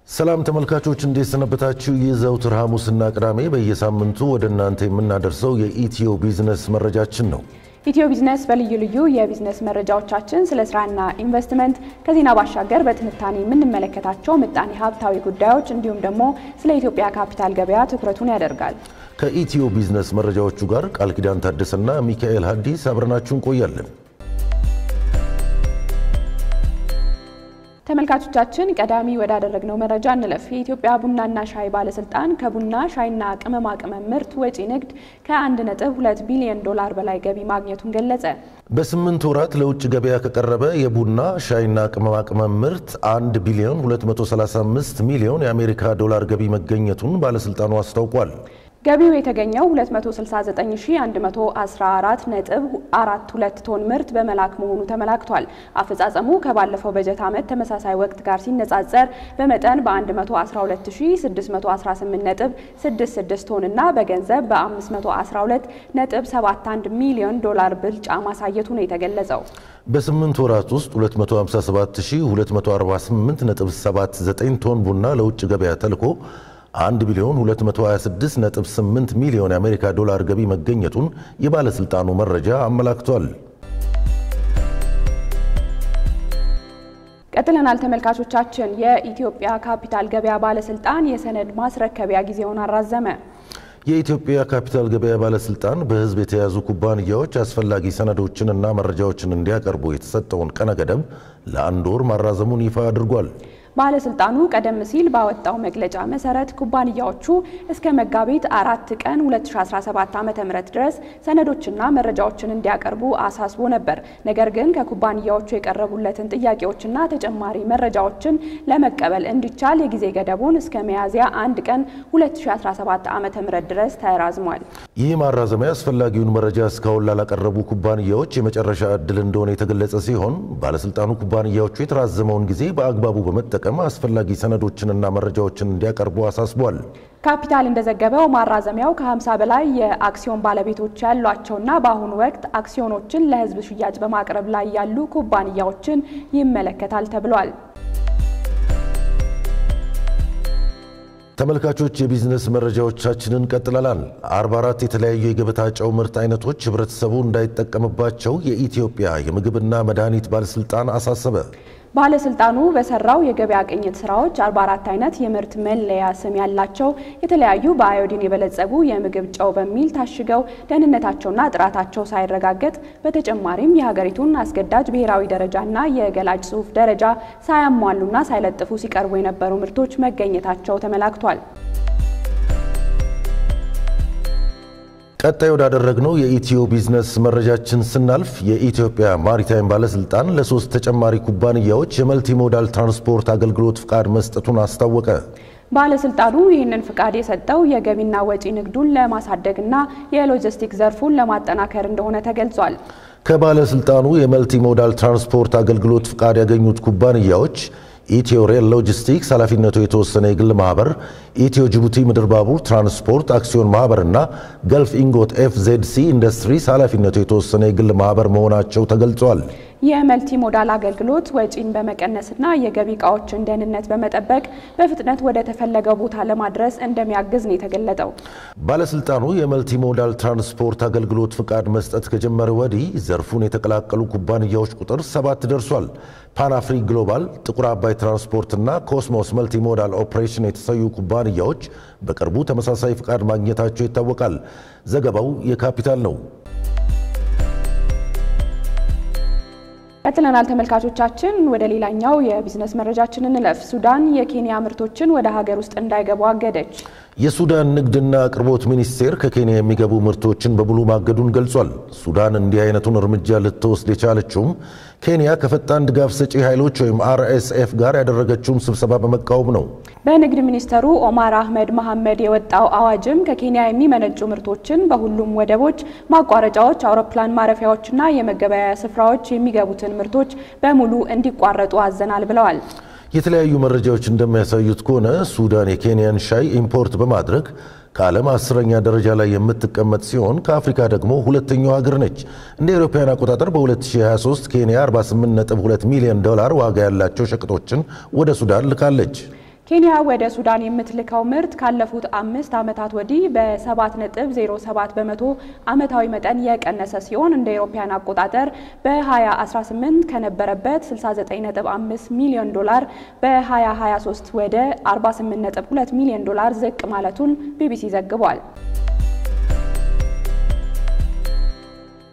ሰላም ተመልካቾች እንዴት ሰነበታችሁ? የዘውትር ሐሙስና ቅዳሜ በየሳምንቱ ወደ እናንተ የምናደርሰው የኢትዮ ቢዝነስ መረጃችን ነው። ኢትዮ ቢዝነስ በልዩ ልዩ የቢዝነስ መረጃዎቻችን ስለ ስራና ኢንቨስትመንት ከዜና ባሻገር በትንታኔ የምንመለከታቸው ምጣኔ ሀብታዊ ጉዳዮች እንዲሁም ደግሞ ስለ ኢትዮጵያ ካፒታል ገበያ ትኩረቱን ያደርጋል። ከኢትዮ ቢዝነስ መረጃዎቹ ጋር ቃል ኪዳን ታደሰና ሚካኤል ሐዲስ አብረናችሁ እንቆያለን። ተመልካቾቻችን ቀዳሚ ወዳደረግነው መረጃ እንለፍ። የኢትዮጵያ ቡናና ሻይ ባለስልጣን ከቡና ሻይና ቅመማ ቅመም ምርት ወጪ ንግድ ከ1.2 ቢሊዮን ዶላር በላይ ገቢ ማግኘቱን ገለጸ። በ8 ወራት ለውጭ ገበያ ከቀረበ የቡና ሻይና ቅመማ ቅመም ምርት 1 ቢሊዮን 235 ሚሊዮን የአሜሪካ ዶላር ገቢ መገኘቱን ባለስልጣኑ አስታውቋል። ገቢው የተገኘው 269114.42 ቶን ምርት በመላክ መሆኑ ተመላክቷል። አፈጻጸሙ ከባለፈው በጀት ዓመት ተመሳሳይ ወቅት ጋር ሲነጻጸር በመጠን በ112,618.66 ቶን እና በገንዘብ በ512.71 ሚሊዮን ዶላር ብልጫ ማሳየቱ ነው የተገለጸው። በ8 ወራት ውስጥ 257,248.79 ቶን ቡና ለውጭ ገበያ ተልኮ 1 ቢሊዮን 226.8 ሚሊዮን የአሜሪካ ዶላር ገቢ መገኘቱን የባለስልጣኑ መረጃ አመላክቷል። ቀጥለናል ተመልካቾቻችን። የኢትዮጵያ ካፒታል ገበያ ባለስልጣን የሰነድ ማስረከቢያ ጊዜውን አራዘመ። የኢትዮጵያ ካፒታል ገበያ ባለስልጣን በህዝብ የተያዙ ኩባንያዎች አስፈላጊ ሰነዶችንና መረጃዎችን እንዲያቀርቡ የተሰጠውን ቀነ ገደብ ለ1 ወር ማራዘሙን ይፋ አድርጓል። ባለስልጣኑ ቀደም ሲል ባወጣው መግለጫ መሰረት ኩባንያዎቹ እስከ መጋቢት 4 ቀን 2017 ዓ.ም ድረስ ሰነዶችና መረጃዎችን እንዲያቀርቡ አሳስቦ ነበር። ነገር ግን ከኩባንያዎቹ የቀረቡለትን ጥያቄዎችና ተጨማሪ መረጃዎችን ለመቀበል እንዲቻል የጊዜ ገደቡን እስከ ሚያዝያ 1 ቀን 2017 ዓ.ም ድረስ ተራዝሟል። ይህ ማራዘሚያ አስፈላጊውን መረጃ እስካሁን ላላቀረቡ ኩባንያዎች የመጨረሻ ዕድል እንደሆነ የተገለጸ ሲሆን ባለስልጣኑ ኩባንያዎቹ የተራዘመውን ጊዜ በአግባቡ በመጠቀም አስፈላጊ ሰነዶችንና መረጃዎችን እንዲያቀርቡ አሳስቧል። ካፒታል እንደዘገበው ማራዘሚያው ከ50 በላይ የአክሲዮን ባለቤቶች ያሏቸውና በአሁኑ ወቅት አክሲዮኖችን ለህዝብ ሽያጭ በማቅረብ ላይ ያሉ ኩባንያዎችን ይመለከታል ተብሏል። ተመልካቾች የቢዝነስ መረጃዎቻችንን ቀጥለናል። 44 የተለያዩ የገበታ ጨው ምርት አይነቶች ህብረተሰቡ እንዳይጠቀምባቸው የኢትዮጵያ የምግብና መድኃኒት ባለስልጣን አሳሰበ። ባለስልጣኑ በሰራው የገበያ ቅኝት ስራዎች 44 አይነት የምርት መለያ ስም ያላቸው የተለያዩ በአዮዲን የበለጸጉ የምግብ ጨው በሚል ታሽገው ደህንነታቸውና ጥራታቸው ሳይረጋገጥ በተጨማሪም የሀገሪቱን አስገዳጅ ብሔራዊ ደረጃና የገላጭ ጽሑፍ ደረጃ ሳያሟሉና ሳይለጥፉ ሲቀርቡ የነበሩ ምርቶች መገኘታቸው ተመላክቷል። ቀጣይ ወዳደረግነው የኢትዮ ቢዝነስ መረጃችን ስናልፍ የኢትዮጵያ ማሪታይም ባለስልጣን ለ3 ተጨማሪ ኩባንያዎች የመልቲ ሞዳል ትራንስፖርት አገልግሎት ፍቃድ መስጠቱን አስታወቀ። ባለስልጣኑ ይህንን ፍቃድ የሰጠው የገቢና ወጪ ንግዱን ለማሳደግና የሎጂስቲክ ዘርፉን ለማጠናከር እንደሆነ ተገልጿል። ከባለስልጣኑ የመልቲ ሞዳል ትራንስፖርት አገልግሎት ፍቃድ ያገኙት ኩባንያዎች ኢትዮ ሬል ሎጂስቲክስ ኃላፊነቱ የተወሰነ የግል ማህበር፣ ኢትዮ ጅቡቲ ምድር ባቡር ትራንስፖርት አክሲዮን ማህበርና ገልፍ ኢንጎት ኤፍዜድሲ ኢንዱስትሪስ ኃላፊነቱ የተወሰነ የግል ማህበር መሆናቸው ተገልጿል። የመልቲ ሞዳል አገልግሎት ወጪን በመቀነስና የገቢ ዕቃዎችን ደህንነት በመጠበቅ በፍጥነት ወደ ተፈለገው ቦታ ለማድረስ እንደሚያግዝ ነው የተገለጠው። ባለስልጣኑ የመልቲ ሞዳል ትራንስፖርት አገልግሎት ፍቃድ መስጠት ከጀመረ ወዲህ ዘርፉን የተቀላቀሉ ኩባንያዎች ቁጥር 7 ደርሷል። ፓናፍሪ ግሎባል፣ ጥቁር አባይ ትራንስፖርት እና ኮስሞስ መልቲ ሞዳል ኦፕሬሽን የተሰዩ ኩባንያዎች በቅርቡ ተመሳሳይ ፍቃድ ማግኘታቸው ይታወቃል። ዘገባው የካፒታል ነው። ቀጥለናል ተመልካቾቻችን። ወደ ሌላኛው የቢዝነስ መረጃችን እንለፍ። ሱዳን የኬንያ ምርቶችን ወደ ሀገር ውስጥ እንዳይገቡ አገደች። የሱዳን ንግድና አቅርቦት ሚኒስቴር ከኬንያ የሚገቡ ምርቶችን በሙሉ ማገዱን ገልጿል። ሱዳን እንዲህ አይነቱን እርምጃ ልትወስድ የቻለችውም ኬንያ ከፈጣን ድጋፍ ሰጪ ኃይሎች ወይም አርኤስኤፍ ጋር ያደረገችውን ስብሰባ በመቃወም ነው። በንግድ ሚኒስተሩ ኦማር አህመድ መሐመድ የወጣው አዋጅም ከኬንያ የሚመነጩ ምርቶችን በሁሉም ወደቦች፣ ማቋረጫዎች፣ አውሮፕላን ማረፊያዎችና የመገበያያ ስፍራዎች የሚገቡትን ምርቶች በሙሉ እንዲቋረጡ አዘናል ብለዋል። የተለያዩ መረጃዎች እንደሚያሳዩት ከሆነ ሱዳን የኬንያን ሻይ ኢምፖርት በማድረግ ከዓለም 10ኛ ደረጃ ላይ የምትቀመጥ ሲሆን ከአፍሪካ ደግሞ ሁለተኛው ሀገር ነች። እንደ አውሮፓውያን አቆጣጠር በ2023 ኬንያ 48.2 ሚሊዮን ዶላር ዋጋ ያላቸው ሸቀጦችን ወደ ሱዳን ልካለች። ኬንያ ወደ ሱዳን የምትልከው ምርት ካለፉት 5 ዓመታት ወዲህ በ7.07 በመቶ ዓመታዊ መጠን የቀነሰ ሲሆን እንደ አውሮፓውያን አቆጣጠር በ2018 ከነበረበት 69.5 ሚሊዮን ዶላር በ2023 ወደ 48.2 ሚሊዮን ዶላር ዝቅ ማለቱን ቢቢሲ ዘግቧል።